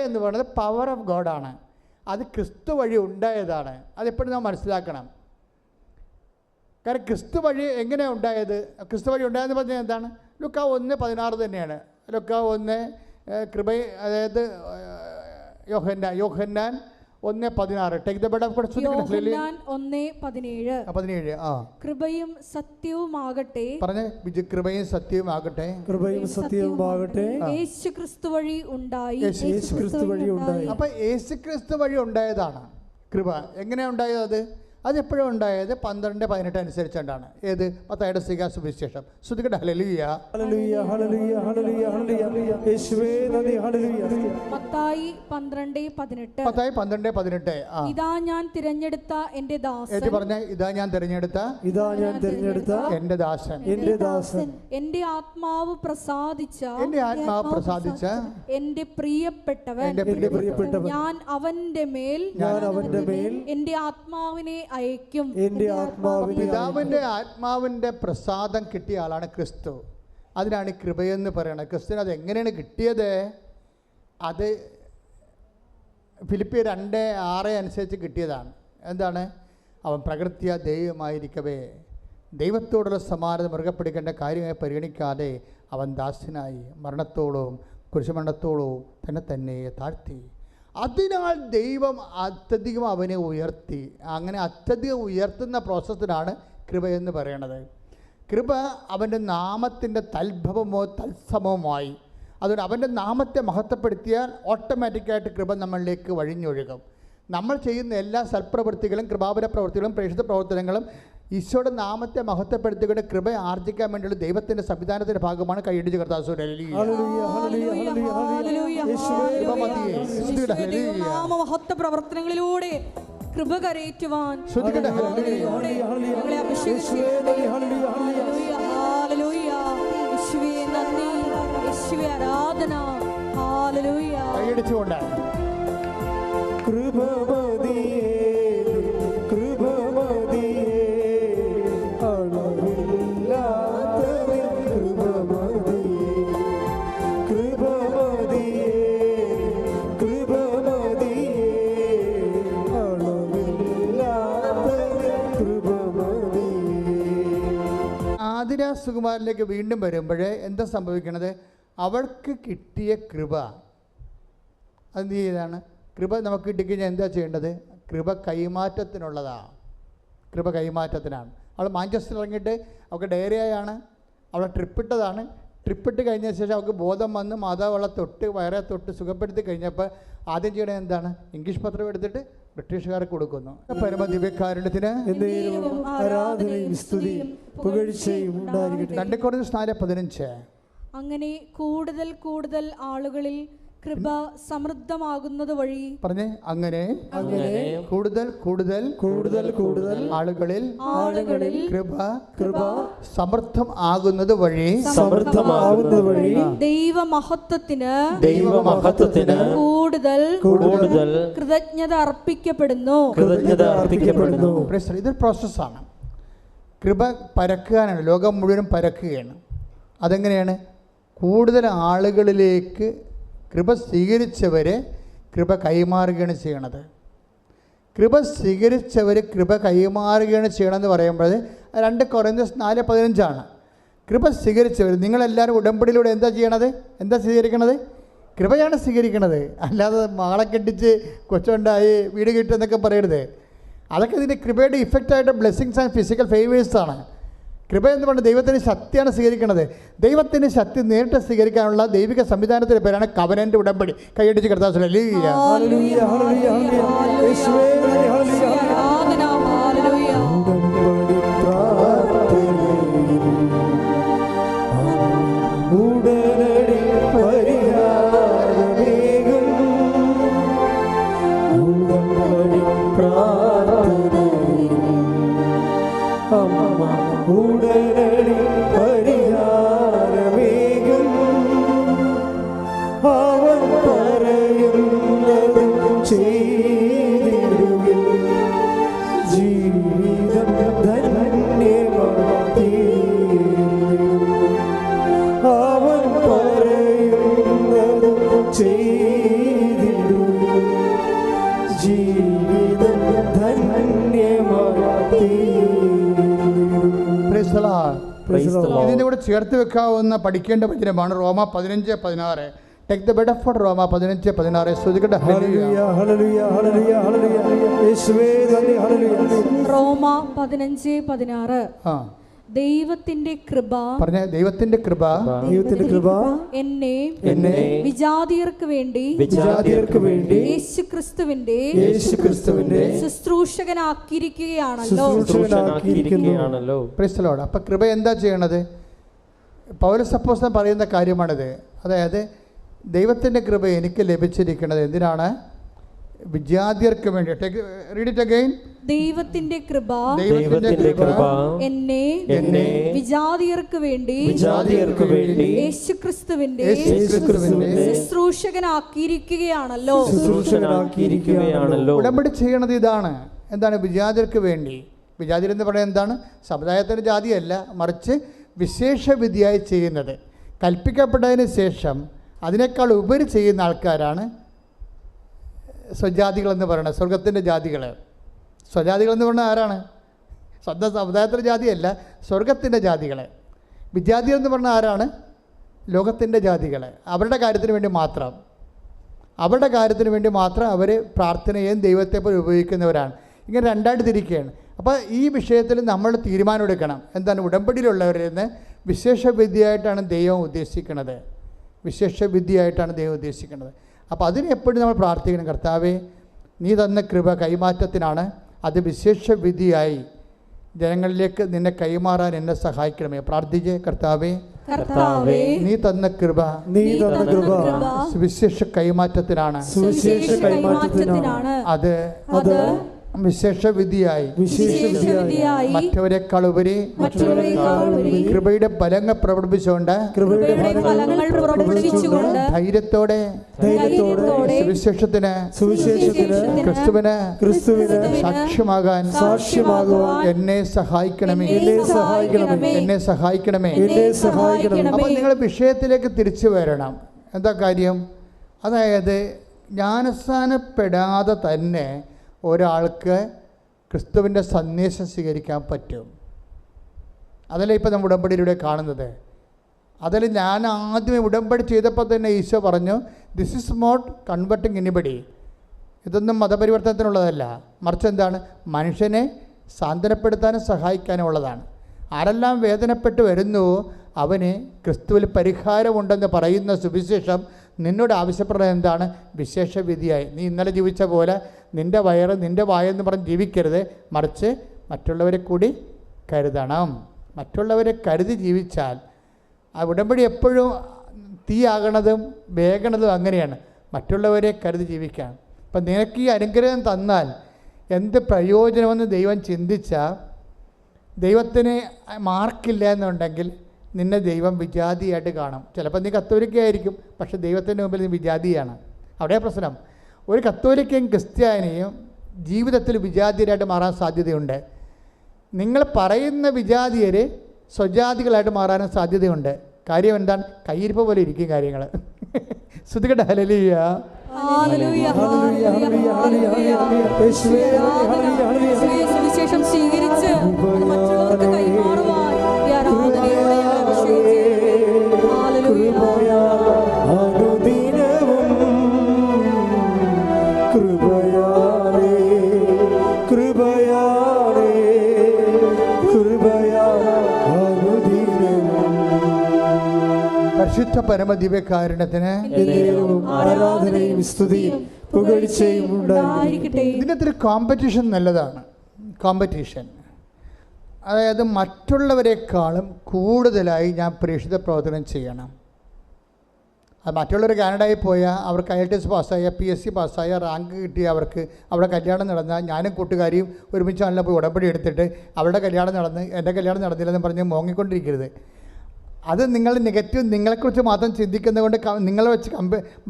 എന്ന് പറയുന്നത് power of ഗോഡാണ്. അത് ക്രിസ്തു വഴി ഉണ്ടായതാണ്. അതെപ്പോഴും നാം മനസ്സിലാക്കണം. കാരണം ക്രിസ്തു വഴി എങ്ങനെയാണ് ഉണ്ടായത്? ക്രിസ്തു വഴി ഉണ്ടായതെന്ന് പറഞ്ഞാൽ എന്താണ്? ലുക്കാ 1:16 തന്നെയാണ്. ലുക്കാ 1 കൃപ, അതായത് Yohannan 1:16. Take the bed of God. Yohannan 1:17. കൃപയും സത്യവുമാകട്ടെ. പറഞ്ഞേ, കൃപയും സത്യവുമാകട്ടെ. കൃപയും സത്യവുമാകട്ടെ. യേശുക്രിസ്തു വഴി ഉണ്ടായി. യേശുക്രിസ്തു വഴി ഉണ്ടായി. അപ്പോൾ യേശുക്രിസ്തു വഴി ഉണ്ടായതാണ് കൃപ. എങ്ങനെയാണ് ഉണ്ടായത്? അതെപ്പോഴും ഉണ്ടായത് 12:18 അനുസരിച്ചുകൊണ്ടാണ്. ഏത്? മത്തായിയുടെ സുവിശേഷം. ശ്രുതികട്ടെ. Hallelujah, hallelujah, hallelujah, hallelujah, hallelujah. യേശുവേ നന്ദി. ഹല്ലേലൂയ. മത്തായി 12:18. മത്തായി 12:18. ഇതാ ഞാൻ തിരഞ്ഞെടുത്ത എൻ്റെ ദാസൻ. പറഞ്ഞേ, ഇതാ ഞാൻ തിരഞ്ഞെടുത്ത എൻ്റെ ദാസൻ. എൻ്റെ ആത്മാവ് പ്രസാദിച്ച എൻ്റെ പ്രിയപ്പെട്ടവൻ. ഞാൻ അവന്റെ മേൽ എൻ്റെ ആത്മാവിനെ അയക്കും. പിതാവിന്റെ ആത്മാവിന്റെ പ്രസാദം കിട്ടിയ ആളാണ് ക്രിസ്തു. അതിനാണ് കൃപയെന്ന് പറയുന്നത്. ക്രിസ്തുവിന് അത് എങ്ങനെയാണ് കിട്ടിയത്? അത് ഫിലിപ്പിയർ 2:6 അനുസരിച്ച് കിട്ടിയതാണ്. എന്താണ്? അവൻ പ്രകൃത്യ ദൈവമായിരിക്കവേ ദൈവത്തോടുള്ള സമാനത മുറുകെ പിടിക്കേണ്ട കാര്യമായി പരിഗണിക്കാതെ അവൻ ദാസ്യനായി മരണത്തോളവും കുരിശുമരണത്തോളവും തന്നെ താഴ്ത്തി. അതിനാൽ ദൈവം അത്യധികം അവനെ ഉയർത്തി. അങ്ങനെ അത്യധികം ഉയർത്തുന്ന പ്രോസസ്സിനാണ് കൃപയെന്ന് പറയണത്. കൃപ അവൻ്റെ നാമത്തിൻ്റെ തൽഭവമോ തത്സമവുമായി. അതുകൊണ്ട് അവൻ്റെ നാമത്തെ മഹത്വപ്പെടുത്തിയാൽ ഓട്ടോമാറ്റിക്കായിട്ട് കൃപ നമ്മളിലേക്ക് വഴിഞ്ഞൊഴുകും. നമ്മൾ ചെയ്യുന്ന എല്ലാ സൽപ്രവൃത്തികളും, കൃപാപര പ്രവൃത്തികളും, പ്രേക്ഷിത പ്രവർത്തനങ്ങളും ഈശോയുടെ നാമത്തെ മഹത്വപ്പെടുത്തിക്കൊണ്ട് കൃപ ആർജിക്കാൻ വേണ്ടിയുള്ള ദൈവത്തിൻ്റെ സംവിധാനത്തിൻ്റെ ഭാഗമാണ്. കൈയടിച്ച് കർത്താവ് മഹത്വ പ്രവർത്തനങ്ങളിലൂടെ കൃപ കരയേറ്റുവാൻ ആരാധന. കൈയടിച്ചുകൊണ്ട് സുകുമാരനിലേക്ക് വീണ്ടും വരുമ്പോൾ എന്താ സംഭവിക്കണത്? അവൾക്ക് കിട്ടിയ കൃപ അത് ചെയ്താണ്. കൃപ നമുക്ക് കിട്ടിക്കഴിഞ്ഞാൽ എന്താ ചെയ്യേണ്ടത്? കൃപ കൈമാറ്റത്തിനുള്ളതാണ്. കൃപ കൈമാറ്റത്തിനാണ്. അവൾ മാഞ്ചസ്റ്ററിൽ ഇറങ്ങിയിട്ട് അവൾക്ക് ഡയറിയാണ്. അവളെ ട്രിപ്പിട്ടതാണ്. ട്രിപ്പിട്ട് കഴിഞ്ഞ ശേഷം അവൾക്ക് ബോധം വന്ന് മാതാവ് അവളെ വയറെ തൊട്ട് സുഖപ്പെടുത്തി കഴിഞ്ഞപ്പോൾ ആദ്യം ചെയ്യണത് എന്താണ്? ഇംഗ്ലീഷ് പത്രം എടുത്തിട്ട് ബ്രിട്ടീഷുകാർക്ക് കൊടുക്കുന്നു. പരമദിവ്യകാരുണ്യത്തിന് ആരാധനയും സ്തുതിയും പുകഴ്ചയും ഉണ്ടായിരിക്കട്ടെ. 2 കൊരിന്ത്യർ 4:15. അങ്ങനെ കൂടുതൽ കൂടുതൽ ആളുകളിൽ കൃപ സമൃദ്ധമാകുന്നത് വഴി. പറഞ്ഞേ, അങ്ങനെ കൂടുതൽ കൂടുതൽ കൂടുതൽ കൂടുതൽ ആളുകളിൽ കൃപ സമൃദ്ധം ആകുന്നത് വഴി ദൈവമഹത്വത്തിന് കൂടുതൽ കൃതജ്ഞത അർപ്പിക്കപ്പെടുന്നു. ഇതൊരു പ്രോസസ്സാണ്. കൃപ പരക്കാനാണ്. ലോകം മുഴുവൻ പരക്കുകയാണ്. അതെങ്ങനെയാണ്? കൂടുതൽ ആളുകളിലേക്ക് കൃപ സ്വീകരിച്ചവരെ കൃപ കൈമാറുകയാണ് ചെയ്യണത്. കൃപ സ്വീകരിച്ചവർ കൃപ കൈമാറുകയാണ് ചെയ്യണമെന്ന് പറയുമ്പോൾ 2 കൊരിന്ത്യർ 4:15. കൃപ സ്വീകരിച്ചവർ, നിങ്ങളെല്ലാവരും ഉടമ്പടിയിലൂടെ എന്താ ചെയ്യണത്? എന്താ സ്വീകരിക്കണത്? കൃപയാണ് സ്വീകരിക്കണത്. അല്ലാതെ മാളെ കെട്ടിച്ച് കൊച്ചുണ്ടായി വീട് കിട്ടുമെന്നൊക്കെ പറയരുത്. അതൊക്കെ ഇതിൻ്റെ കൃപയുടെ ഇഫക്റ്റായിട്ട് ബ്ലെസ്സിങ്സ് ആൻഡ് ഫിസിക്കൽ ഫേവേഴ്സാണ്. കൃപ എന്ന് പറഞ്ഞാൽ ദൈവത്തിൻ്റെ ശക്തിയാണ് സ്വീകരിക്കുന്നത്. ദൈവത്തിൻ്റെ ശക്തി നേരിട്ട് സ്വീകരിക്കാനുള്ള ദൈവിക സംവിധാനത്തിൻ്റെ പേരാണ് കവനന്റ് ഉടമ്പടി. കൈയടിച്ച് കർത്താവ് ഉടനടി പരിഹാരമേകും അവൻ പറയുന്നത് ചെയ്തിടുകിൽ ജീവിതം ധന്യമാക്കി. അവൻ പറയുന്നത് ചെയ്തിടുകിൽ Lord. Praise the Lord. ഇതിൻ്റെ കൂടെ ചേർത്ത് വെക്കാവുന്ന പഠിക്കേണ്ട വചനമാണ് Roma 15:16. Take the bed of Roma 15:16. ശ്രദ്ധിക്കട്ടെ. ഹല്ലേലൂയ ഹല്ലേലൂയ ഹല്ലേലൂയ ഹല്ലേലൂയ യേശുവേ നന്ദി ഹല്ലേലൂയ. റോമ 15:16. ആ ദൈവത്തിന്റെ കൃപ പറഞ്ഞ ദൈവത്തിന്റെ കൃപ ദൈവത്തിന്റെ കൃപ എന്നെ വിജാതിയർക്ക് വേണ്ടി യേശുക്രിസ്തുവിന്റെ ശുശ്രൂഷകനാക്കിയിരിക്കുകയാണല്ലോ. Praise the Lord. അപ്പൊ കൃപ എന്താ ചെയ്യണത്? പൗലോസ് അപ്പോസ്തലൻ പറയുന്ന കാര്യമാണിത്. അതായത് ദൈവത്തിന്റെ കൃപ എനിക്ക് ലഭിച്ചിരിക്കുന്നത് എന്തിനാണ്? വിജാതിയർക്ക് വേണ്ടി. Read it again. ദൈവത്തിന്റെ കൃപ എന്നെ വിജാതിയർക്ക് വേണ്ടി യേശുക്രിസ്തുവിന്റെ ശുശ്രൂഷകനാക്കിയിരിക്കുകയാണല്ലോ. ഉടമ്പടി ചെയ്യണത് ഇതാണ്. എന്താണ്? വിജാതിയർക്ക് വേണ്ടി. വിജാതിയർ എന്ന് പറയുന്നത് എന്താണ്? സമുദായത്തിൻ്റെ ജാതിയല്ല, മറിച്ച് വിശേഷ വിധിയായി ചെയ്യുന്നത്. കൽപ്പിക്കപ്പെട്ടതിന് ശേഷം അതിനേക്കാൾ ഉപരി ചെയ്യുന്ന ആൾക്കാരാണ് സ്വജാതികളെന്ന് പറയുന്നത്. സ്വർഗത്തിൻ്റെ ജാതികൾ. സ്വജാതികളെന്ന് പറഞ്ഞാൽ ആരാണ്? സ്വന്തം സമുദായത്തിൻ്റെ ജാതിയല്ല, സ്വർഗത്തിൻ്റെ ജാതികൾ. വിജാതികൾ എന്ന് പറഞ്ഞാൽ ആരാണ്? ലോകത്തിൻ്റെ ജാതികൾ. അവരുടെ കാര്യത്തിന് വേണ്ടി മാത്രം അവർ പ്രാർത്ഥനയും ദൈവത്തെ പോലെ ഉപയോഗിക്കുന്നവരാണ്. ഇങ്ങനെ രണ്ടായിട്ട് തിരിക്കുകയാണ്. അപ്പോൾ ഈ വിഷയത്തിൽ നമ്മൾ തീരുമാനമെടുക്കണം. എന്താണ്? ഉടമ്പടിയിലുള്ളവരിൽ നിന്ന് വിശേഷ വിധിയായിട്ടാണ് ദൈവം ഉദ്ദേശിക്കുന്നത്. അപ്പോൾ അതിന് എപ്പോഴും നമ്മൾ പ്രാർത്ഥിക്കണം. കർത്താവേ, നീ തന്ന കൃപ കൈമാറ്റത്തിനാണ്. അത് വിശേഷ വിധിയായി ജനങ്ങളിലേക്ക് നിന്നെ കൈമാറാൻ എന്നെ സഹായിക്കണമേ. പ്രാർത്ഥിച്ച്. കർത്താവേ, നീ തന്ന കൃപ വിശേഷ കൈമാറ്റത്തിനാണ്. അത് വിശേഷ വിധിയായി മറ്റവരെക്കാൾ ഉപരി കൃപയുടെ ഫലങ്ങൾ പ്രകടിപ്പിച്ചുകൊണ്ട് ധൈര്യത്തോടെ സുവിശേഷത്തിന് ക്രിസ്തുവിന് സാക്ഷ്യമാകാൻ എന്നെ സഹായിക്കണമേ. അപ്പോൾ നിങ്ങൾ വിഷയത്തിലേക്ക് തിരിച്ചു വരണം. എന്താ കാര്യം? അതായത് ജ്ഞാനസ്നാനപ്പെടാതെ തന്നെ ഒരാൾക്ക് ക്രിസ്തുവിൻ്റെ സന്ദേശം സ്വീകരിക്കാൻ പറ്റും. അതല്ല ഇപ്പോൾ നമ്മൾ ഉടമ്പടിയിലൂടെ കാണുന്നത്. അതിൽ ഞാൻ ആദ്യമേ ഉടമ്പടി ചെയ്തപ്പോൾ തന്നെ ഈശോ പറഞ്ഞു, this is not converting anybody. ഇതൊന്നും മതപരിവർത്തനത്തിനുള്ളതല്ല, മറിച്ച് എന്താണ്? മനുഷ്യനെ സാന്ത്വനപ്പെടുത്താനും സഹായിക്കാനും ഉള്ളതാണ്. ആരെല്ലാം വേദനപ്പെട്ട് വരുന്നു അവന് ക്രിസ്തുവിൽ പരിഹാരമുണ്ടെന്ന് പറയുന്ന സുവിശേഷം നിന്നോട് ആവശ്യപ്പെടുന്നത് എന്താണ്? വിശേഷ വിധിയായി. നീ ഇന്നലെ ജീവിച്ച പോലെ നിൻ്റെ വയറ് നിൻ്റെ വായെന്ന് പറഞ്ഞ് ജീവിക്കരുത്, മറിച്ച് മറ്റുള്ളവരെ കൂടി കരുതണം. മറ്റുള്ളവരെ കരുതി ജീവിച്ചാൽ ആ ഉടമ്പടി എപ്പോഴും തീയാകണതും വേഗണതും അങ്ങനെയാണ്. മറ്റുള്ളവരെ കരുതി ജീവിക്കാൻ. അപ്പം നിനക്ക് ഈ അനുഗ്രഹം തന്നാൽ എന്ത് പ്രയോജനമെന്ന് ദൈവം ചിന്തിച്ചാൽ, ദൈവത്തിന് മാർക്കില്ല എന്നുണ്ടെങ്കിൽ നിന്നെ ദൈവം വിജാതിയായിട്ട് കാണും. ചിലപ്പോൾ നീ കത്തോലിക്കയായിരിക്കും, പക്ഷെ ദൈവത്തിൻ്റെ മുമ്പിൽ നീ വിജാതിയാണ്. അവിടെ പ്രശ്നം. ഒരു കത്തോലിക്കയും ക്രിസ്ത്യാനിയും ജീവിതത്തിൽ വിജാതിയരായിട്ട് മാറാൻ സാധ്യതയുണ്ട്. നിങ്ങൾ പറയുന്ന വിജാതിയർ സ്വജാതികളായിട്ട് മാറാനും സാധ്യതയുണ്ട്. കാര്യം എന്താണ്? കയ്യിരിപ്പ് പോലെ ഇരിക്കും കാര്യങ്ങൾ. ശ്രുതികട്ടെ. ഹല്ലേലൂയ. സുവിശേഷം സ്വീകരിച്ച് മറ്റുള്ളവർക്ക് കൈമാറുവാൻ ആരാധനയോടെ പരിശുദ്ധ പരമദിവ്യകാരുണ്യത്തിന് ആരാധനയും സ്തുതിയും പുകഴ്ചയും ഉണ്ടായിരിക്കട്ടെ. ഇതിനകത്തൊരു കോമ്പറ്റീഷൻ നല്ലതാണ്. കോമ്പറ്റീഷൻ, അതായത് മറ്റുള്ളവരെക്കാളും കൂടുതലായി ഞാൻ പ്രേക്ഷിത പ്രവർത്തനം ചെയ്യണം. അത് മറ്റുള്ളവർ കാനഡയിൽ പോയാൽ അവർക്ക് IELTS പാസ്സായ PSC പാസ്സായ റാങ്ക് കിട്ടിയ അവർക്ക് അവിടെ കല്യാണം നടന്നാൽ ഞാനും കൂട്ടുകാരിയും ഒരുമിച്ചാണല്ലോ പോയി ഉടമ്പടി എടുത്തിട്ട് അവരുടെ കല്യാണം നടന്ന് എൻ്റെ കല്യാണം നടന്നില്ലെന്ന് പറഞ്ഞ് മോങ്ങിക്കൊണ്ടിരിക്കരുത്. അത് നിങ്ങൾ നെഗറ്റീവ് നിങ്ങളെക്കുറിച്ച് മാത്രം ചിന്തിക്കുന്നത് കൊണ്ട് നിങ്ങളെ വെച്ച്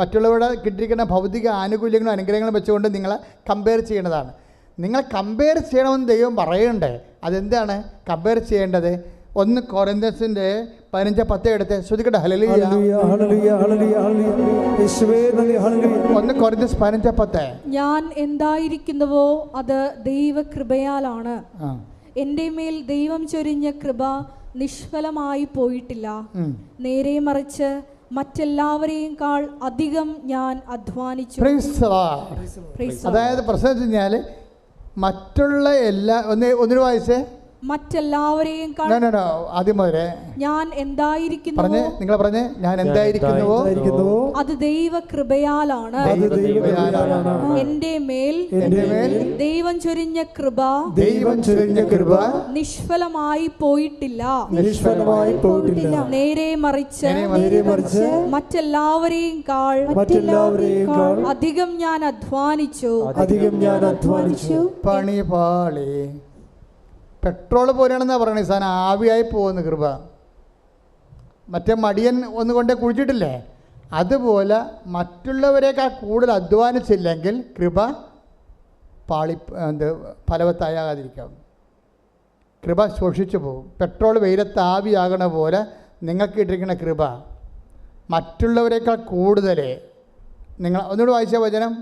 മറ്റുള്ളവരുടെ കിട്ടിയിരിക്കുന്ന ഭൗതിക ആനുകൂല്യങ്ങളും അനുഗ്രഹങ്ങളും വെച്ചുകൊണ്ട് നിങ്ങളെ കമ്പയർ ചെയ്യേണ്ടതാണ്. നിങ്ങൾ കമ്പയർ ചെയ്യണമെന്ന് ദൈവം പറയണ്ടേ. അതെന്താണ് കമ്പയർ ചെയ്യേണ്ടത്? 1 കൊരിന്ത്യൻസിന്റെ 15:10 എടുത്ത് ശ്രദ്ധിക്കട്ടെ. ഹല്ലേലൂയ. 1 കൊരിന്ത്യൻസ് 15:10. ഞാൻ എന്തായിരിക്കുന്നുവോ അത് ദൈവകൃപയാലാണ്. എൻ്റെ മേൽ ദൈവം ചൊരിഞ്ഞ കൃപ നിഷ്ഫലമായി പോയിട്ടില്ല. ഉം. നേരെ മറിച്ച് മറ്റെല്ലാവരെയും അധികം ഞാൻ അധ്വാനിച്ചു. Praise the Lord. Praise the Lord. അതായത് പ്രശ്നം വെച്ച് കഴിഞ്ഞാൽ മറ്റുള്ള എല്ലാ ഒന്നിനു വായിച്ചേ. മറ്റെല്ലാവരെയും No. ആദ്യം മുതലേ ഞാൻ എന്തായിരിക്കുന്നുവോ നിങ്ങൾ പറഞ്ഞേ, ഞാൻ എന്തായിരിക്കുന്നുവോ അത് ദൈവകൃപയാലാണ്. എന്റെ മേൽ ദൈവം ചൊരിഞ്ഞ കൃപ നിഷ്ഫലമായി പോയിട്ടില്ല. നേരെ മറിച്ച് മറ്റെല്ലാവരെയും അധികം ഞാൻ അധ്വാനിച്ചു. പണിപാളി പെട്രോൾ പോലെയാണെന്നാ പറയണേ. ഈ സാധനം ആവിയായി പോകുന്ന കൃപ. മറ്റേ മടിയൻ ഒന്നുകൊണ്ടേ കുഴിച്ചിട്ടില്ലേ, അതുപോലെ മറ്റുള്ളവരെക്കാൾ കൂടുതൽ അധ്വാനിച്ചില്ലെങ്കിൽ കൃപ ഫലവത്താകാതിരിക്കാം. കൃപ ശോഷിച്ചു പോകും. പെട്രോൾ വെയിലത്ത് ആവിയാകണ പോലെ നിങ്ങൾക്ക് ഇട്ടിരിക്കുന്ന കൃപ മറ്റുള്ളവരെക്കാൾ കൂടുതൽ നിങ്ങൾ ഒന്നുകൂടി വായിച്ച വചനം,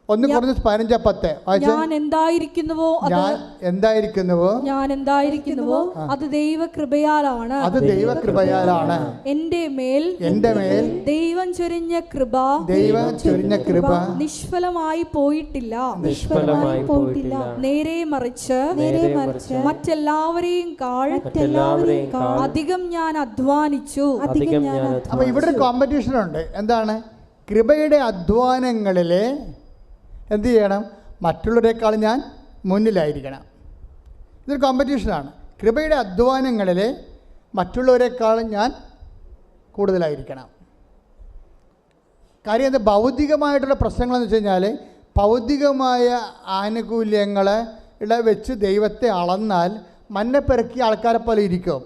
ഒന്ന് കുറഞ്ഞ് 15:10 ഞാൻ എന്തായിരിക്കുന്നുവോ അത് ദൈവകൃപയാലാണ്. എന്റെ മേൽ ദൈവം ചൊരിഞ്ഞ കൃപ നിഷ്ഫലമായി പോയിട്ടില്ല. നേരെ മറിച്ച് മറ്റെല്ലാവരെയും അധികം ഞാൻ അധ്വാനിച്ചു. അപ്പൊ ഇവിടെ ഒരു കോമ്പറ്റീഷൻ ഉണ്ട്. എന്താണ്? കൃപയുടെ അധ്വാനങ്ങളിലെ എന്ത് ചെയ്യണം? മറ്റുള്ളവരെക്കാൾ ഞാൻ മുന്നിലായിരിക്കണം. ഇതൊരു കോമ്പറ്റീഷനാണ്. കൃപയുടെ അധ്വാനങ്ങളിൽ മറ്റുള്ളവരെക്കാൾ ഞാൻ കൂടുതലായിരിക്കണം. കാര്യം എന്താ? ഭൗതികമായിട്ടുള്ള പ്രശ്നങ്ങളെന്ന് വെച്ച് കഴിഞ്ഞാൽ ഭൗതികമായ ആനുകൂല്യങ്ങളെ വെച്ച് ദൈവത്തെ അളന്നാൽ മന്ന പെറുക്കിയ ആൾക്കാരെ പോലെ ഇരിക്കും.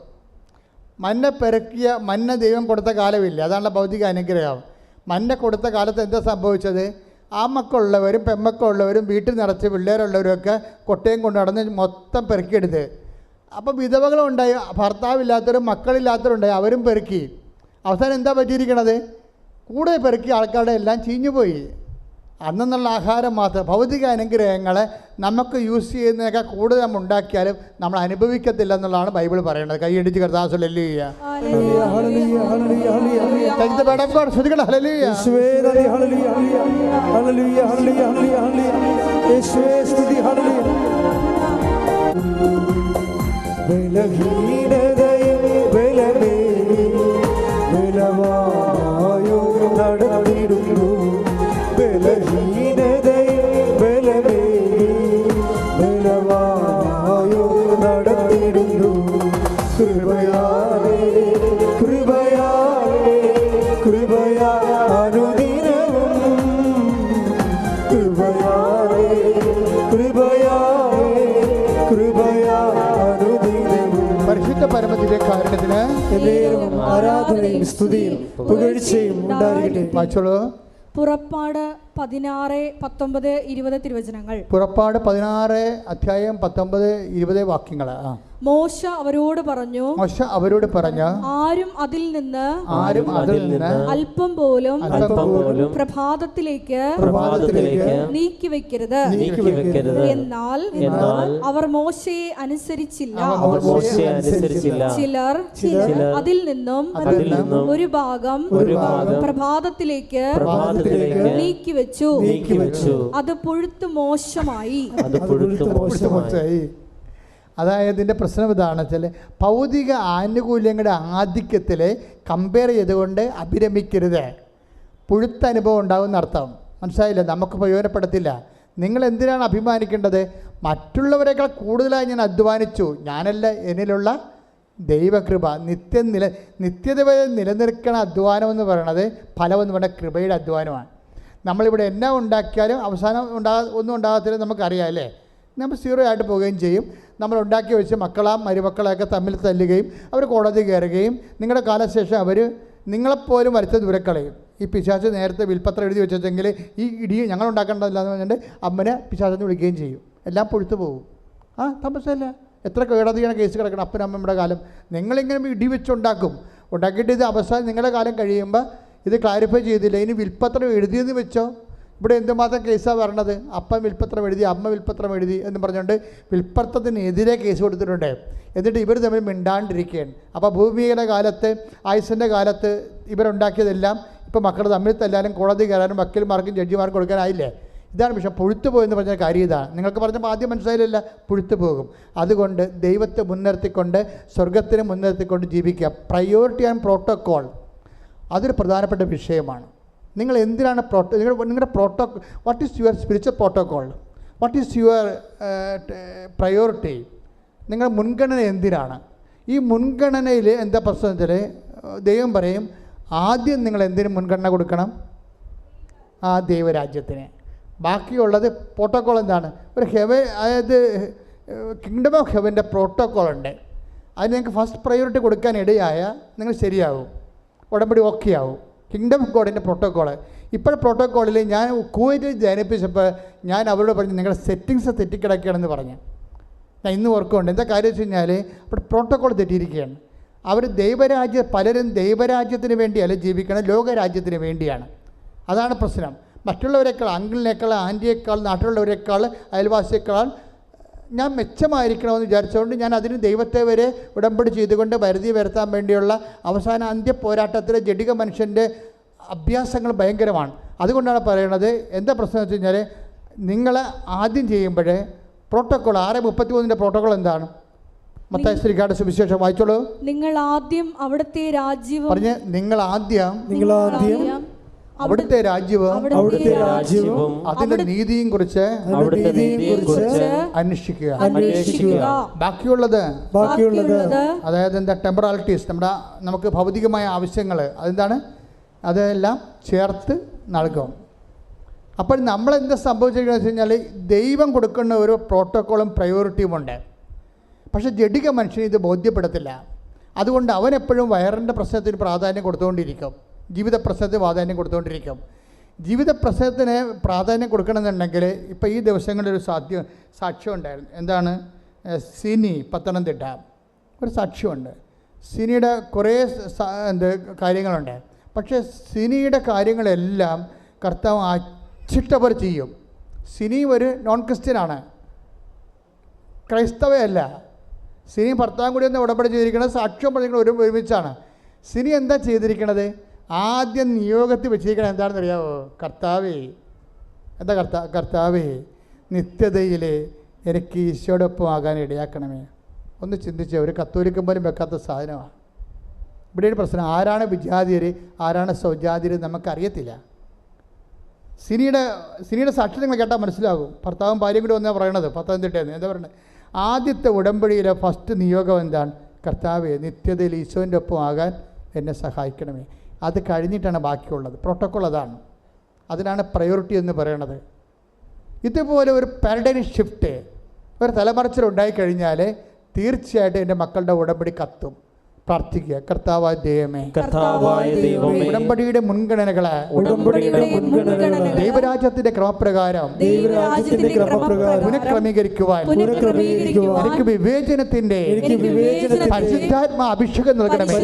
മന്ന ദൈവം കൊടുത്ത കാലമില്ല. അതാണല്ലോ ഭൗതിക അനുഗ്രഹം. മന്ന കൊടുത്ത കാലത്ത് എന്താ സംഭവിച്ചത്? ആ മക്കളുള്ളവരും പെമ്മക്കളുള്ളവരും വീട്ടിൽ നിറച്ച് പിള്ളേരുള്ളവരുമൊക്കെ കൊട്ടയും കൊണ്ട് നടന്ന് മൊത്തം പെറുക്കിയെടുത്ത്. അപ്പോൾ വിധവകളുണ്ടായി, ഭർത്താവില്ലാത്തവരും മക്കളില്ലാത്തവരുണ്ടായി, അവരും പെറുക്കി. അവസാനം എന്താ പറ്റിയിരിക്കണത്? കൂടുതൽ പെറുക്കിയ ആൾക്കാരുടെ എല്ലാം ചീഞ്ഞുപോയി. അന്നുള്ള ആഹാരം മാത്രം. ഭൗതിക അനുഗ്രഹങ്ങളെ നമുക്ക് യൂസ് ചെയ്യുന്നതിനേക്കാൾ കൂടുതൽ നമ്മൾ ഉണ്ടാക്കിയാലും നമ്മൾ അനുഭവിക്കത്തില്ല എന്നുള്ളതാണ് ബൈബിൾ പറയുന്നത്. കൈയടിച്ച് കർത്താവ് ഹല്ലേലൂയ. പരിശുദ്ധ പരമദിവ്യകാരുണ്യത്തിന് ആരാധനയും സ്തുതിയും പുകഴ്ചയും ഉണ്ടായിരിക്കട്ടെ. വായിച്ചോളൂ. പുറപ്പാട് 16:19-20 തിരുവചനങ്ങൾ. പുറപ്പാട് 16:19-20 വാക്യങ്ങൾ. മോശ അവരോട് പറഞ്ഞു, ആരും അതിൽ നിന്ന് അല്പം പോലും പ്രഭാതത്തിലേക്ക് നീക്കിവെക്കരുത്. എന്നാൽ അവർ മോശയെ അനുസരിച്ചില്ല. ചിലർ അതിൽ നിന്നും ഒരു ഭാഗം പ്രഭാതത്തിലേക്ക് നീക്കിവെച്ചു. അത് പുഴുത്തു മോശമായി. അതായത് ഇതിൻ്റെ പ്രശ്നം ഇതാണ് വെച്ചാൽ ഭൗതിക ആനുകൂല്യങ്ങളുടെ ആധിക്യത്തിൽ കമ്പയർ ചെയ്തുകൊണ്ട് അഭിരമിക്കരുത്. പുഴുത്ത അനുഭവം ഉണ്ടാകുന്ന അർത്ഥം മനസ്സിലായില്ല? നമുക്ക് പ്രയോജനപ്പെടത്തില്ല. നിങ്ങൾ എന്തിനാണ് അഭിമാനിക്കേണ്ടത്? മറ്റുള്ളവരെക്കാൾ കൂടുതലായി ഞാൻ അധ്വാനിച്ചു. ഞാനല്ല, എന്നിലുള്ള ദൈവകൃപ. നിത്യത വരെ നിലനിൽക്കണ അധ്വാനം എന്ന് പറയണത് ഫലമെന്ന് പറഞ്ഞാൽ കൃപയുടെ അധ്വാനമാണ്. നമ്മളിവിടെ എന്നാ ഉണ്ടാക്കിയാലും അവസാനം ഒന്നും ഉണ്ടാകത്തില്ല. നമുക്കറിയാം അല്ലേ? നമ്മൾ 0 ആയിട്ട് പോവുകയും ചെയ്യും. നമ്മൾ ഉണ്ടാക്കി വെച്ച് മരുമക്കളെയൊക്കെ തമ്മിൽ തല്ലുകയും അവർ കോടതി കയറുകയും നിങ്ങളുടെ കാലശേഷം അവർ നിങ്ങളെപ്പോലും വരുത്ത ദൂരക്കളയും. ഈ പിശാച് നേരത്തെ വിൽപ്പത്രം എഴുതി വെച്ചെങ്കിൽ ഈ ഇടി ഞങ്ങൾ ഉണ്ടാക്കേണ്ടതില്ല എന്ന് പറഞ്ഞിട്ട് അമ്മനെ പിശാചെന്ന് വിളിക്കുകയും ചെയ്യും. എല്ലാം പൊഴുത്തു പോകും. തമസല്ല. എത്ര കോടതിയാണ് കേസ് കിടക്കണം അപ്പനും അമ്മയുടെ കാലം. നിങ്ങളിങ്ങനെ ഇടി വെച്ചുണ്ടാക്കും. ഉണ്ടാക്കിയിട്ട് ഇത് അവസാനം നിങ്ങളുടെ കാലം കഴിയുമ്പോൾ ഇത് ക്ലാരിഫൈ ചെയ്തില്ല. ഇനി വിൽപ്പത്രം എഴുതിയെന്ന് വെച്ചോ, ഇവിടെ എന്തുമാത്രം കേസാണ് പറഞ്ഞത്? അപ്പൻ വിൽപ്പത്രം എഴുതി, അമ്മ വിൽപ്പത്രം എഴുതി എന്ന് പറഞ്ഞുകൊണ്ട് വിൽപ്പത്രത്തിനെതിരെ കേസ് കൊടുത്തിട്ടുണ്ട്. എന്നിട്ട് ഇവർ തമ്മിൽ മിണ്ടാണ്ടിരിക്കുകയാണ്. അപ്പോൾ ഭൂമിയുടെ കാലത്ത്, ആയുസിൻ്റെ കാലത്ത് ഇവരുണ്ടാക്കിയതെല്ലാം ഇപ്പോൾ മക്കൾ തമ്മിൽ തല്ലാനും കോടതി കയറാനും വക്കീൽമാർക്കും ജഡ്ജിമാർക്കും കൊടുക്കാനായില്ലേ? ഇതാണ് വിഷയം. പുഴുത്തു പോയെന്ന് പറഞ്ഞ കാര്യം ഇതാണ്. നിങ്ങൾക്ക് പറഞ്ഞപ്പോൾ ആദ്യം മനസ്സിലായില്ല, പുഴുത്തു പോകും. അതുകൊണ്ട് ദൈവത്തെ മുൻനിർത്തിക്കൊണ്ട്, സ്വർഗത്തിനെ മുൻനിർത്തിക്കൊണ്ട് ജീവിക്കുക. പ്രയോറിറ്റി ആൻഡ് പ്രോട്ടോക്കോൾ അതൊരു പ്രധാനപ്പെട്ട വിഷയമാണ്. നിങ്ങൾ എന്തിനാണ് നിങ്ങളുടെ what is your spiritual protocol? What is your priority? നിങ്ങളുടെ മുൻഗണന എന്തിനാണ്? ഈ മുൻഗണനയിൽ എന്താ പ്രശ്നം വെച്ചാൽ ദൈവം പറയും, ആദ്യം നിങ്ങൾ എന്തിനു മുൻഗണന കൊടുക്കണം? ആ ദൈവരാജ്യത്തിന്. ബാക്കിയുള്ളത് പ്രോട്ടോക്കോൾ എന്താണ്? ഒരു അതായത് കിങ്ഡം ഓഫ് ഹെവൻ്റെ പ്രോട്ടോക്കോൾ ഉണ്ട്. അതിന് നിങ്ങൾക്ക് ഫസ്റ്റ് പ്രയോറിറ്റി കൊടുക്കാൻ ഇടയായ നിങ്ങൾ ശരിയാവും, ഉടമ്പടി ഓക്കെ ആവും. കിങ്ഡം ഓഫ് ഗോഡിൻ്റെ പ്രോട്ടോക്കോള്. ഇപ്പോഴത്തെ പ്രോട്ടോക്കോളിൽ ഞാൻ കുവൈറ്റിൽ ജനിപ്പിച്ചപ്പോൾ ഞാൻ അവരോട് പറഞ്ഞു, നിങ്ങളുടെ സെറ്റിങ്സ് തെറ്റിക്കിടക്കുകയാണെന്ന് പറഞ്ഞു. ഞാൻ ഇന്ന് ഓർക്കുന്നുണ്ട്. എന്താ കാര്യം വെച്ച് കഴിഞ്ഞാൽ ഇവിടെ പ്രോട്ടോക്കോൾ തെറ്റിയിരിക്കുകയാണ്. അവർ പലരും ദൈവരാജ്യത്തിന് വേണ്ടിയല്ല ജീവിക്കണം, ലോകരാജ്യത്തിന് വേണ്ടിയാണ്. അതാണ് പ്രശ്നം. മറ്റുള്ളവരെക്കാൾ, അങ്കിളിനേക്കാൾ, ആൻറ്റിയേക്കാൾ, നാട്ടിലുള്ളവരെക്കാൾ, അയൽവാസിയേക്കാൾ ഞാൻ മെച്ചമായിരിക്കണമെന്ന് വിചാരിച്ചുകൊണ്ട് ഞാൻ അതിന് ദൈവത്തെ വരെ ഉടമ്പടി ചെയ്തുകൊണ്ട് വരുതി വരുത്താൻ വേണ്ടിയുള്ള അവസാന അന്ത്യ പോരാട്ടത്തിലെ ജഡിക മനുഷ്യൻ്റെ അഭ്യാസങ്ങൾ ഭയങ്കരമാണ്. അതുകൊണ്ടാണ് പറയുന്നത്, എന്താ പ്രശ്നം വെച്ച് കഴിഞ്ഞാൽ നിങ്ങൾ ആദ്യം ചെയ്യുമ്പോൾ പ്രോട്ടോക്കോൾ 6:33 പ്രോട്ടോക്കോൾ എന്താണ്? മത്തായി ശ്രീകാട് സുവിശേഷം വായിച്ചോളൂ. നിങ്ങൾ ആദ്യം അവിടുത്തെ രാജ്യവും പറഞ്ഞ് നിങ്ങൾ ആദ്യം അവിടുത്തെ രാജ്യവും അതിന്റെ നീതിയും കുറിച്ച് അന്വേഷിക്കുക. ബാക്കിയുള്ളത് അതായത് എന്താ ടെമ്പറാലിറ്റീസ്, നമുക്ക് ഭൗതികമായ ആവശ്യങ്ങൾ അതെന്താണ്, അതെല്ലാം ചേർത്ത് നൽകും. അപ്പോൾ നമ്മളെന്താ സംഭവിച്ചിരിക്കുന്നത് വെച്ച് കഴിഞ്ഞാൽ ദൈവം കൊടുക്കുന്ന ഒരു പ്രോട്ടോക്കോളും പ്രയോറിറ്റിയും ഉണ്ട്. പക്ഷേ ജഡിക മനുഷ്യന് ഇത് ബോധ്യപ്പെടത്തില്ല. അതുകൊണ്ട് അവനെപ്പോഴും വയറിൻ്റെ പ്രശ്നത്തിന് പ്രാധാന്യം കൊടുത്തുകൊണ്ടിരിക്കും, ജീവിത പ്രശ്നത്തിന് പ്രാധാന്യം കൊടുത്തുകൊണ്ടിരിക്കും. ജീവിത പ്രശ്നത്തിന് പ്രാധാന്യം കൊടുക്കണമെന്നുണ്ടെങ്കിൽ ഇപ്പോൾ ഈ ദിവസങ്ങളിലൊരു സാക്ഷ്യം ഉണ്ടായിരുന്നു. എന്താണ്? സിനി, പത്തനംതിട്ട ഒരു സാക്ഷ്യമുണ്ട്. സിനിയുടെ കുറേ കാര്യങ്ങളുണ്ട്. പക്ഷേ സിനിയുടെ കാര്യങ്ങളെല്ലാം കർത്താവ് അച്ചിട്ടവർ ചെയ്യും. സിനി ഒരു നോൺ ക്രിസ്ത്യനാണ്, ക്രൈസ്തവയല്ല. സിനി ഭർത്താവും കൂടി ഒന്ന് ഉടമ്പടി ചെയ്തിരിക്കുന്നത്, സാക്ഷ്യം പറഞ്ഞിരിക്കുന്നത് ഒരുമിച്ചാണ്. സിനി എന്താ ചെയ്തിരിക്കണത്? ആദ്യം നിയോഗത്തിൽ വെച്ചിരിക്കണത് എന്താണെന്ന് അറിയാമോ? കർത്താവേ, എന്താ കർത്താവേ, നിത്യതയിൽ എനിക്ക് ഈശോടൊപ്പം ആകാൻ ഇടയാക്കണമേ. ഒന്ന് ചിന്തിച്ചേ, ഒരു കത്തോലിക്കൻ പോലും വെക്കാത്ത സാധനമാണ്. ഇവിടെ ഒരു പ്രശ്നം, ആരാണ് വിജാതിയർ, ആരാണ് സ്വജാതിയർ നമുക്കറിയത്തില്ല. സിനിയുടെ സാക്ഷ്യം നിങ്ങൾ കേട്ടാൽ മനസ്സിലാകും. ഭർത്താവും ഭാര്യയും കൂടി വന്നാണ് പറയണത്, പത്തനംതിട്ടയെന്ന്. എന്താ പറയുന്നത്? ആദ്യത്തെ ഉടമ്പടിയിലെ ഫസ്റ്റ് നിയോഗം എന്താണ്? കർത്താവേ, നിത്യതയിൽ ഈശോൻ്റെ ഒപ്പം ആകാൻ എന്നെ സഹായിക്കണമേ. അത് കഴിഞ്ഞിട്ടാണ് ബാക്കിയുള്ളത്. പ്രോട്ടോക്കോൾ അതാണ്. അതിനാണ് പ്രയോറിറ്റി എന്ന് പറയണത്. ഇതുപോലെ ഒരു പാരഡൈം ഷിഫ്റ്റ്, ഒരു തലമറിച്ചിലുണ്ടായിക്കഴിഞ്ഞാൽ തീർച്ചയായിട്ടും എൻ്റെ മക്കളുടെ ഉടമ്പടി കത്തും. പ്രാർത്ഥിക്കുക. കർത്താവായ ദൈവമേ, ഉടമ്പടിയുടെ മുൻഗണനകളെ ദൈവരാജ്യത്തിന്റെ ക്രമപ്രകാരം പുനഃക്രമീകരിക്കുവാൻ എനിക്ക് വിവേചനത്തിന്റെ പരിശുദ്ധാത്മാ അഭിഷേകം നൽകണമേ.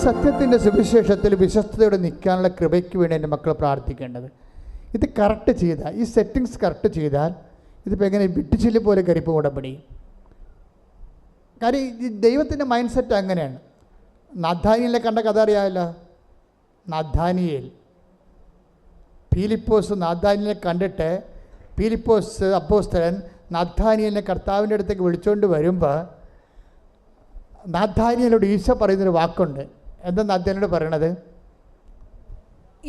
സത്യത്തിൻ്റെ സുവിശേഷത്തിൽ വിശ്വസ്തയോടെ നിൽക്കാനുള്ള കൃപയ്ക്ക് വേണ്ടി എൻ്റെ മക്കൾ പ്രാർത്ഥിക്കേണ്ടത്. ഇത് കറക്റ്റ് ചെയ്താൽ, ഈ സെറ്റിങ്സ് കറക്റ്റ് ചെയ്താൽ ഇതിപ്പോൾ എങ്ങനെ വിട്ടുചില്ല് പോലെ കരിപ്പ് ഉടമ്പടി. കാര്യം ഈ ദൈവത്തിൻ്റെ മൈൻഡ് സെറ്റ് അങ്ങനെയാണ്. നഥാനിയേലിനെ കണ്ട കഥ അറിയാമല്ലോ. നഥാനിയേൽ, ഫിലിപ്പോസ് നാഥാനിയേലിനെ കണ്ടിട്ട് ഫിലിപ്പോസ് അപ്പോസ്തലൻ നാഥാനിയേലിനെ കർത്താവിൻ്റെ അടുത്തേക്ക് വിളിച്ചുകൊണ്ട് വരുമ്പോൾ നാഥാനിയേലോട് ഈശോ പറയുന്നൊരു വാക്കുണ്ട്. എന്താ നാഥാനിയോട് പറയണത്?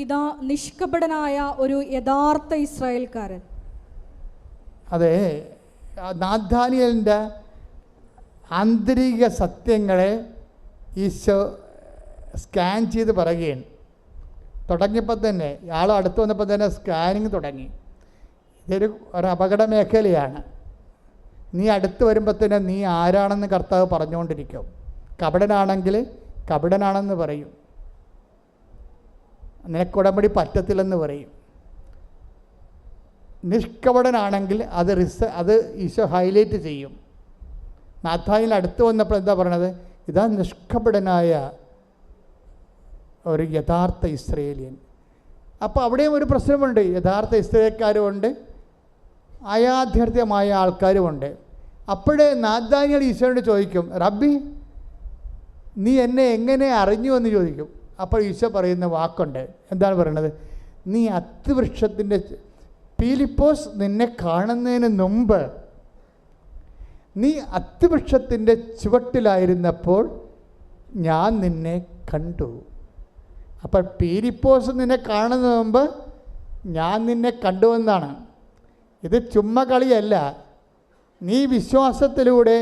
ഇതാ നിഷ്കപടനായ ഒരു യഥാർത്ഥ ഇസ്രായേൽക്കാരൻ. അതെ, നാഥാനിയലിൻ്റെ ആന്തരിക സത്യങ്ങളെ ഈശോ സ്കാൻ ചെയ്ത് പറയുകയാണ്. തുടങ്ങിയപ്പോൾ തന്നെ ഇയാൾ അടുത്ത് വന്നപ്പോൾ തന്നെ സ്കാനിങ് തുടങ്ങി. ഇതൊരു അപകട മേഖലയാണ്. നീ അടുത്ത് വരുമ്പോൾ തന്നെ നീ ആരാണെന്ന് കർത്താവ് പറഞ്ഞുകൊണ്ടിരിക്കും. കപടനാണെങ്കിൽ കപടനാണെന്ന് പറയും, നിനക്കുടമ്പടി പറ്റത്തില്ലെന്ന് പറയും. നിഷ്കപടനാണെങ്കിൽ അത് ഈശോ ഹൈലൈറ്റ് ചെയ്യും. നാഥാനിൽ അടുത്ത് വന്നപ്പോൾ എന്താ പറയണത്? ഇതാ നിഷ്കപടനായ ഒരു യഥാർത്ഥ ഇസ്രയേലിയൻ. അപ്പോൾ അവിടെയും ഒരു പ്രശ്നമുണ്ട്. യഥാർത്ഥ ഇസ്രയേൽക്കാരുമുണ്ട്, അയാഥാർത്ഥ്യമായ ആൾക്കാരുമുണ്ട്. അപ്പോഴേ നാഥാനിയൽ ഈശോയോട് ചോദിക്കും, റബ്ബി നീ എന്നെ എങ്ങനെ അറിഞ്ഞു എന്ന് ചോദിക്കും. അപ്പോൾ ഈശോ പറയുന്ന വാക്കുണ്ട്. എന്താണ് പറയുന്നത്? നീ അത്തിവൃക്ഷത്തിൻ്റെ പീലിപ്പോസ് നിന്നെ കാണുന്നതിന് മുമ്പ് നീ അത്തിവൃക്ഷത്തിൻ്റെ ചുവട്ടിലായിരുന്നപ്പോൾ ഞാൻ നിന്നെ കണ്ടു. അപ്പോൾ പീലിപ്പോസ് നിന്നെ കാണുന്നതിന് മുമ്പ് ഞാൻ നിന്നെ കണ്ടുവെന്നാണ്. ഇത് ചുമ്മാ കളിയല്ല. നീ വിശ്വാസത്തിലൂടെ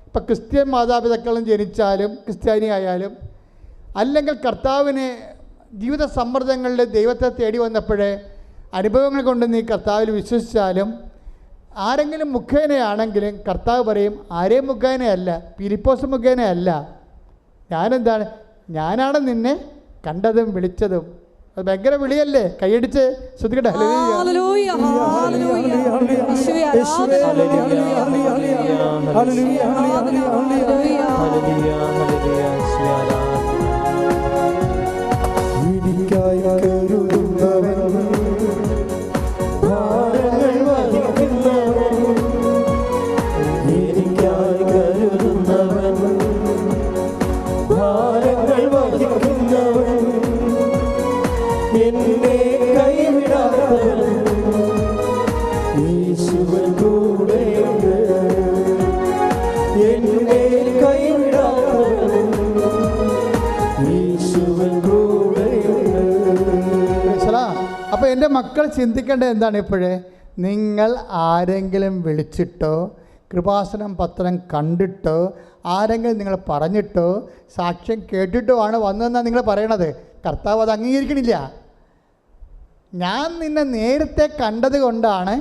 ഇപ്പം ക്രിസ്ത്യൻ മാതാപിതാക്കളും ജനിച്ചാലും ക്രിസ്ത്യാനി ആയാലും, അല്ലെങ്കിൽ കർത്താവിനെ ജീവിത സമ്മർദ്ദങ്ങളിൽ ദൈവത്തെ തേടി വന്നപ്പോഴേ അനുഭവങ്ങൾ കൊണ്ട് നീ കർത്താവിൽ വിശ്വസിച്ചാലും, ആരെങ്കിലും മുഖേനയാണെങ്കിലും കർത്താവ് പറയും ആരെയും മുഖേനയല്ല, പീലിപ്പോസ് മുഖേനയല്ല, ഞാനാണ് നിന്നെ കണ്ടതും വിളിച്ചതും. അത് ഭയങ്കര വിളിയല്ലേ? കൈയടിച്ച് ശ്രദ്ധിക്കട്ടെ. അപ്പോൾ എൻ്റെ മക്കൾ ചിന്തിക്കേണ്ടത് എന്താണ്? ഇപ്പോഴേ നിങ്ങൾ ആരെങ്കിലും വിളിച്ചിട്ടോ കൃപാസനം പത്രം കണ്ടിട്ടോ ആരെങ്കിലും നിങ്ങൾ പറഞ്ഞിട്ടോ സാക്ഷ്യം കേട്ടിട്ടോ ആണ് വന്നതെന്നാണ് നിങ്ങൾ പറയണത്. കർത്താവ് അത് അംഗീകരിക്കണില്ല. ഞാൻ നിന്നെ നേരത്തെ കണ്ടത് കൊണ്ടാണ്,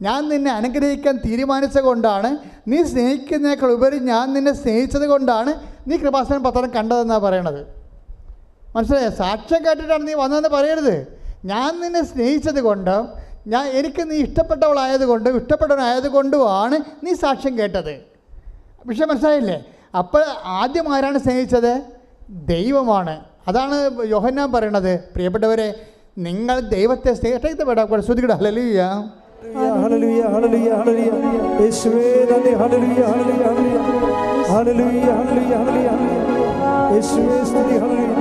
ഞാൻ നിന്നെ അനുഗ്രഹിക്കാൻ തീരുമാനിച്ചത് കൊണ്ടാണ്, നീ സ്നേഹിക്കുന്നതിനേക്കാൾ ഉപരി ഞാൻ നിന്നെ സ്നേഹിച്ചത് കൊണ്ടാണ് നീ കൃപാസനം പത്രം കണ്ടതെന്നാണ് പറയണത്. മനസ്സിലായോ? സാക്ഷ്യം കേട്ടിട്ടാണ് നീ വന്നതെന്ന് പറയരുത്. ഞാൻ നിന്നെ സ്നേഹിച്ചത് കൊണ്ടും എനിക്ക് നീ ഇഷ്ടപ്പെട്ടവളായതുകൊണ്ടും ഇഷ്ടപ്പെട്ടവനായതുകൊണ്ടുമാണ് നീ സാക്ഷ്യം കേട്ടത്. വിഷയം മനസ്സിലായില്ലേ? അപ്പോൾ ആദ്യം ആരാണ് സ്നേഹിച്ചത്? ദൈവമാണ്. അതാണ് യോഹന്നാൻ പറയണത്, പ്രിയപ്പെട്ടവരെ നിങ്ങൾ ദൈവത്തെ സ്നേഹിച്ചിട്ട് വിടാം. ശ്രദ്ധിക്കട്ടെ. Hallelujah, hallelujah, hallelujah, hallelujah. യേശുവേ നന്ദി. Hallelujah, hallelujah, hallelujah, hallelujah, hallelujah, hallelujah. യേശുവേ സ്തുതി. ഹല്ലേലൂയ.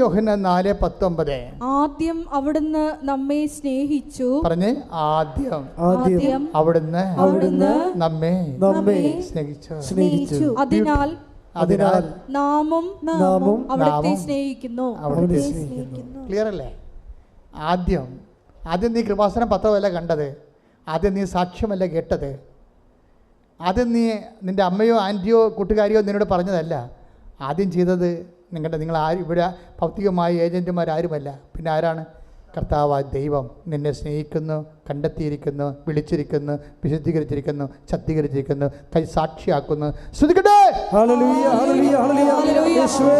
യോഹന്നാൻ 4:19. ആദ്യം അവിടുന്ന് നമ്മെ സ്നേഹിച്ചു. പറഞ്ഞേ, ആദ്യം അവിടുന്ന് നമ്മെ സ്നേഹിച്ചു. അതിനാൽ നാമും അവിടുത്തെ സ്നേഹിക്കുന്നു. ക്ലിയർ അല്ലേ? ആദ്യം നീ കൃപാസനം പത്രമല്ല കണ്ടത്, ആദ്യം നീ സാക്ഷ്യമല്ല കേട്ടത്, ആദ്യം നീ നിൻ്റെ അമ്മയോ ആൻറ്റിയോ കൂട്ടുകാരിയോ നിന്നോട് പറഞ്ഞതല്ല. ആദ്യം ചെയ്തത് നിങ്ങൾ ഇവിടെ ഭൗതികമായ ഏജൻറ്റുമാരാരുമല്ല, പിന്നെ ആരാണ്? കർത്താവായ ദൈവം നിന്നെ സ്നേഹിക്കുന്നു, കണ്ടെത്തിയിരിക്കുന്നു, വിളിച്ചിരിക്കുന്നു, വിശുദ്ധീകരിച്ചിരിക്കുന്നു, ശക്തീകരിച്ചിരിക്കുന്നു, കൈ സാക്ഷിയാക്കുന്നു. ശ്രദ്ധിക്കട്ടെ. Hallelujah, hallelujah, hallelujah. യേശുവേ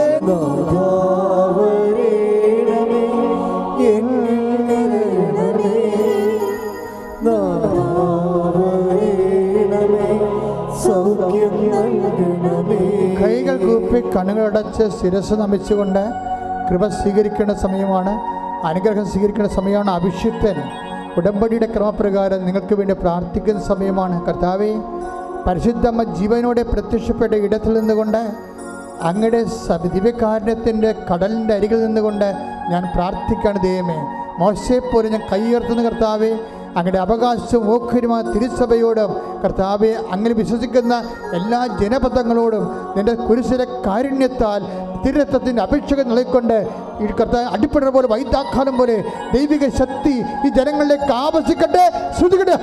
കൈകൾ കൂപ്പി കണ്ണുകളടച്ച് ശിരസ് നമിച്ചുകൊണ്ട് കൃപ സ്വീകരിക്കേണ്ട സമയമാണ്, അനുഗ്രഹം സ്വീകരിക്കേണ്ട സമയമാണ്. അഭിഷിക്തൻ ഉടമ്പടിയുടെ ക്രമപ്രകാരം നിങ്ങൾക്ക് വേണ്ടി പ്രാർത്ഥിക്കുന്ന സമയമാണ്. കർത്താവേ, പരിശുദ്ധമ്മ ജീവനോടെ പ്രത്യക്ഷപ്പെട്ട ഇടത്തിൽ നിന്നുകൊണ്ട് അങ്ങയുടെ ദിവ്യകാരുണ്യത്തിൻ്റെ കടലിൻ്റെ അരികിൽ നിന്നുകൊണ്ട് ഞാൻ പ്രാർത്ഥിക്കുകയാണ്. ദൈവമേ, മോശയെപ്പോലെ ഞാൻ കൈയുയർത്തുന്ന കർത്താവേ, അങ്ങനെ അവകാശവും ഓഹരിയുമായ തിരുസഭയോടും കർത്താവെ അങ്ങനെ വിശ്വസിക്കുന്ന എല്ലാ ജനപദങ്ങളോടും നിന്റെ കുരിശിലെ കാരുണ്യത്താൽ തിരുരത്വത്തിൻ്റെ അപേക്ഷകൾ നൽകിക്കൊണ്ട് ഈ കർത്താവ് അടിപ്പെടുന്ന പോലെ വൈദ്യാഘാതം പോലെ ദൈവിക ശക്തി ഈ ജനങ്ങളിലേക്ക് ആവസിക്കട്ടെ. ശ്രുതികട്ടെ.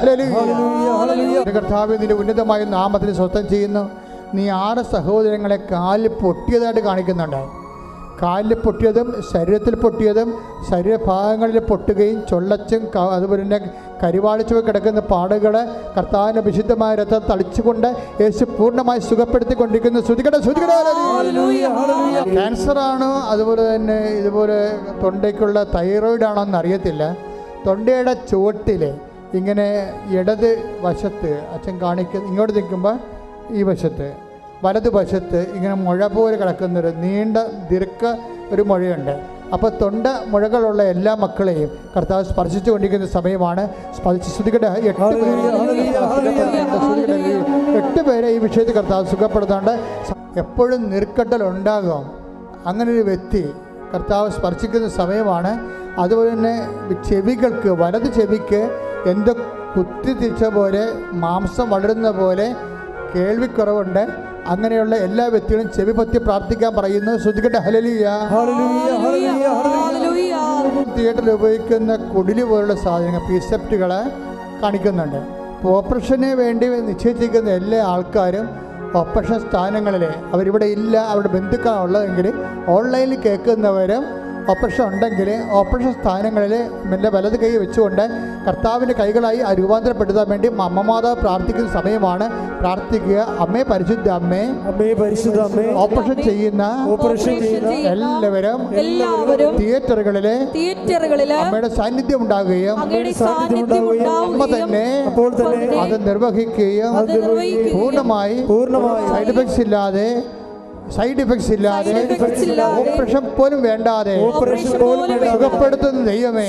കർത്താവെ നിന്റെ ഉന്നതമായ നാമത്തിന് സ്വസ്ഥം ചെയ്യുന്നു. നീ 6 സഹോദരങ്ങളെ കാലിൽ പൊട്ടിയതായിട്ട് കാണിക്കുന്നുണ്ട്. കാലിൽ പൊട്ടിയതും ശരീരത്തിൽ പൊട്ടിയതും ശരീരഭാഗങ്ങളിൽ പൊട്ടുകയും ചൊള്ളച്ചും അതുപോലെ തന്നെ കരിവാളിച്ചും കിടക്കുന്ന പാടുകൾ കർത്താവിൻ്റെ വിശുദ്ധമായ രക്തം തളിച്ചുകൊണ്ട് യേശു പൂർണ്ണമായി സുഖപ്പെടുത്തിക്കൊണ്ടിരിക്കുന്നു. ക്യാൻസറാണോ അതുപോലെ തന്നെ ഇതുപോലെ തൊണ്ടയ്ക്കുള്ള തൈറോയിഡാണോ എന്ന് അറിയത്തില്ല. തൊണ്ടയുടെ ചുവട്ടിൽ ഇങ്ങനെ ഇടത് വശത്ത് അച്ഛൻ കാണിക്കുന്ന ഇങ്ങോട്ട് നിൽക്കുമ്പോൾ ഈ വശത്ത് വലതുവശത്ത് ഇങ്ങനെ മുഴ പോലെ കിടക്കുന്നൊരു നീണ്ട ദീർഘ ഒരു മുഴയുണ്ട്. അപ്പോൾ തൊണ്ട മുഴകളുള്ള എല്ലാ മക്കളെയും കർത്താവ് സ്പർശിച്ചു കൊണ്ടിരിക്കുന്ന സമയമാണ്. സ്പർശിക്കട്ടെ. 8 പേരെ ഈ വിഷയത്തിൽ കർത്താവ് സുഖപ്പെടുത്താണ്ട്. എപ്പോഴും നീർക്കെട്ടലുണ്ടാകും. അങ്ങനൊരു വ്യക്തി കർത്താവ് സ്പർശിക്കുന്ന സമയമാണ്. അതുപോലെ തന്നെ ചെവികൾക്ക് വലത് ചെവിക്ക് എന്തോ കുത്തിത്തിരിച്ച പോലെ മാംസം വളരുന്ന പോലെ കേൾവിക്കുറവുണ്ട്. അങ്ങനെയുള്ള എല്ലാ വ്യക്തികളും ചെവി പൊത്തി പ്രാർത്ഥിക്കാൻ പറയുന്നു. ശ്രദ്ധിക്കട്ടെ. ഹല്ലേലൂയ. തിയേറ്ററിൽ ഉപയോഗിക്കുന്ന കുടില് പോലുള്ള സാധനങ്ങൾ പീസെപ്റ്റുകൾ കാണിക്കുന്നുണ്ട്. അപ്പോൾ ഓപ്പറേഷന് വേണ്ടി നിശ്ചയിച്ചിരിക്കുന്ന എല്ലാ ആൾക്കാരും ഓപ്പറേഷൻ സ്ഥാനങ്ങളിൽ അവരിവിടെ ഇല്ല, അവരുടെ ബന്ധുക്കളാണ് ഉള്ളതെങ്കിൽ ഓൺലൈനിൽ കേൾക്കുന്നവരും ഓപ്പറേഷൻ ഉണ്ടെങ്കിൽ ഓപ്പറേഷൻ സ്ഥാനങ്ങളിൽ എൻ്റെ വലത് കൈ വെച്ചുകൊണ്ട് കർത്താവിൻ്റെ കൈകളായി രൂപാന്തരപ്പെടുത്താൻ വേണ്ടി അമ്മമാതാവ് പ്രാർത്ഥിക്കുന്ന സമയമാണ്. പ്രാർത്ഥിക്കുക. അമ്മേ പരിശുദ്ധ അമ്മേ, ഓപ്പറേഷൻ ചെയ്യുന്ന എല്ലാവരും തിയേറ്ററുകളിൽ അമ്മയുടെ സാന്നിധ്യം ഉണ്ടാകുകയും അമ്മ തന്നെ അത് നിർവഹിക്കുകയും പൂർണ്ണമായി സൈഡ് എഫക്ട്സ് ഇല്ലാതെ ഓപ്പറേഷൻ പോലും വേണ്ടാതെ സുഖപ്പെടുത്തുന്ന ദൈവമേ,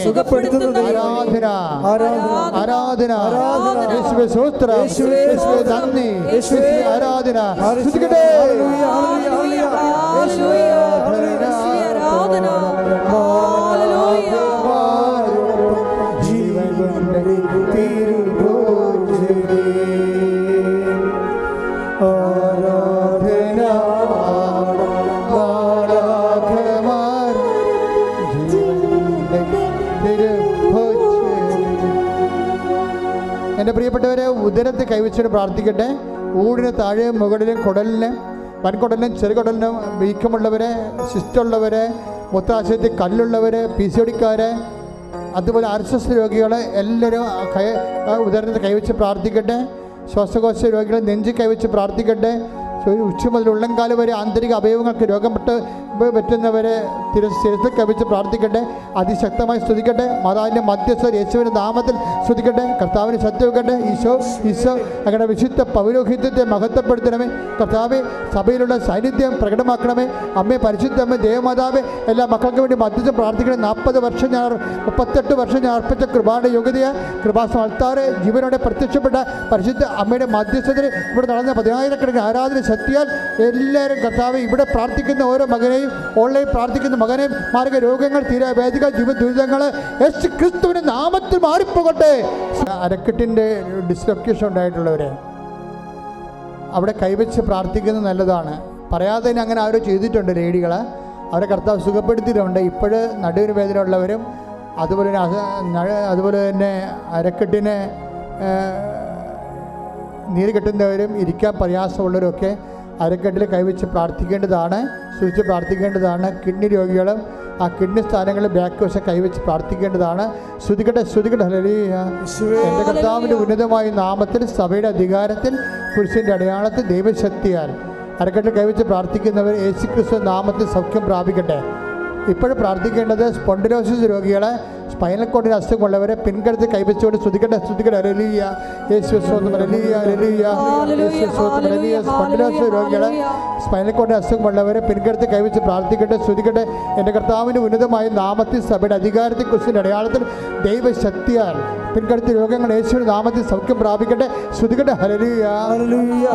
ആരാധന യേശുവേ, സ്തോത്രം യേശുവേ, നന്ദി യേശുവേ, ആരാധന. എൻ്റെ പ്രിയപ്പെട്ടവരെ, ഉദരത്തെ കൈവച്ചിട്ട് പ്രാർത്ഥിക്കട്ടെ. ഊടിന് താഴെയും മുകളിലും കുടലിന് വൻകുടലിനും ചെറുകുടലിനും വീക്കമുള്ളവരെ, സിസ്റ്റുള്ളവരെ, മൂത്രാശയത്തിൽ കല്ലുള്ളവരെ, PCOD-ക്കാർ, അതുപോലെ RSS രോഗികൾ എല്ലാവരും ഉദരത്തെ കൈവച്ച് പ്രാർത്ഥിക്കട്ടെ. ശ്വാസകോശ രോഗികൾ നെഞ്ച് കൈവച്ച് പ്രാർത്ഥിക്കട്ടെ. ഉച്ച മുതൽ ഉള്ളംകാലം വരെ ആന്തരിക അവയവങ്ങൾക്ക് രോഗം പറ്റുന്നവരെ ശിരസിൽ കവിച്ച് പ്രാർത്ഥിക്കട്ടെ. അതിശക്തമായി സ്തുതിക്കട്ടെ. മാതാവിൻ്റെ മധ്യസ്ഥർ യേശുവിൻ്റെ നാമത്തിൽ സ്തുതിക്കട്ടെ. കർത്താവിന് ശക്തിവെക്കട്ടെ. ഈശോ അങ്ങനെ വിശുദ്ധ പൗരോഹിത്യത്തെ മഹത്വപ്പെടുത്തണമേ. കർത്താവെ, സഭയിലുള്ള സാന്നിധ്യം പ്രകടമാക്കണമേ. അമ്മേ പരിശുദ്ധ അമ്മ ദേവമാതാവെ, എല്ലാ മക്കൾക്ക് വേണ്ടി മധ്യസ്ഥം പ്രാർത്ഥിക്കണേ. 38 വർഷം ഞാൻ അർപ്പിച്ച കൃപയുടെ യോഗ്യതയെ കൃപാസ്ഥാനത്താറ് ജീവനോടെ പ്രത്യക്ഷപ്പെട്ട പരിശുദ്ധ അമ്മയുടെ മധ്യസ്ഥതയിൽ ഇവിടെ നടന്ന 10,000 ആരാധന ശക്തിയാൽ എല്ലാവരും കർത്താവ് ഇവിടെ പ്രാർത്ഥിക്കുന്ന ഓരോ മകനെയും ഓൺലൈൻ പ്രാർത്ഥിക്കുന്ന മകനെയും മാർഗ രോഗങ്ങൾ തീരാ വേദിക ജീവ ദുരിതങ്ങൾ യേശു ക്രിസ്തുവിൻ്റെ നാമത്തിൽ മാറിപ്പോകട്ടെ. അരക്കെട്ടിൻ്റെ ഡിസ്ലൊക്കേഷൻ ഉണ്ടായിട്ടുള്ളവരെ അവിടെ കൈവച്ച് പ്രാർത്ഥിക്കുന്നത് നല്ലതാണ്. പറയാതെ തന്നെ അങ്ങനെ ആരോ ചെയ്തിട്ടുണ്ട് ലേഡികൾ. അവരെ കർത്താവ് സുഖപ്പെടുത്തിയിട്ടുണ്ട്. ഇപ്പോഴ് നടുവിന് വേദന ഉള്ളവരും അതുപോലെ തന്നെ അരക്കെട്ടിന് നീര് കെട്ടുന്നവരും ഇരിക്കാൻ പ്രയാസമുള്ളവരൊക്കെ അരക്കെട്ടിൽ കൈവച്ച് പ്രാർത്ഥിക്കേണ്ടതാണ്. സൂക്ഷിച്ച് പ്രാർത്ഥിക്കേണ്ടതാണ്. കിഡ്നി രോഗികളും ആ കിഡ്നി സ്ഥാനങ്ങളിൽ ബാക്ക് വശം കൈവച്ച് പ്രാർത്ഥിക്കേണ്ടതാണ്. ശ്രുതികട്ടെ. ഹല്ലേലൂയ. എൻ്റെ കർത്താവിൻ്റെ ഉന്നതമായ നാമത്തിൽ സഭയുടെ അധികാരത്തിൽ കുരിശിൻ്റെ അടയാളത്തിൽ ദൈവശക്തിയാൽ അരക്കെട്ടിൽ കൈവച്ച് പ്രാർത്ഥിക്കുന്നവർ യേശുക്രിസ്തു നാമത്തിൽ സൗഖ്യം പ്രാപിക്കട്ടെ. ഇപ്പോഴും പ്രാർത്ഥിക്കേണ്ടത് സ്പോണ്ടിലോസിസ് രോഗികളെ, സ്പൈനൽ കോഡിന് അസുഖമുള്ളവരെ പിൻകഴുത്ത് കൈവച്ചുകൊണ്ട് സ്തുതിക്കട്ടെ. ഹല്ലേലൂയ. യേശുവേ സ്തോത്രം. ഹല്ലേലൂയ. യേശുവേ സ്തോത്രം. ഹല്ലേലൂയ. സ്പോണ്ടിലോസിസ് രോഗികളെ, സ്പൈനൽ കോഡിന് അസുഖമുള്ളവരെ പിൻകഴുത്ത് കൈവച്ച് പ്രാർത്ഥിക്കട്ടെ. സ്തുതിക്കട്ടെ. എൻ്റെ കർത്താവിൻ്റെ ഉന്നതമായ നാമത്തിൽ സഭയുടെ അധികാരത്തിൽ കുരിശിൻ്റെ അടയാളത്തിൽ ദൈവശക്തിയാൽ പിൻകഴുത്ത് രോഗങ്ങൾ യേശുവിൻ്റെ നാമത്തിൽ സൗഖ്യം പ്രാപിക്കട്ടെ. സ്തുതിക്കട്ടെ. ഹല്ലേലൂയ. ഹല്ലേലൂയ.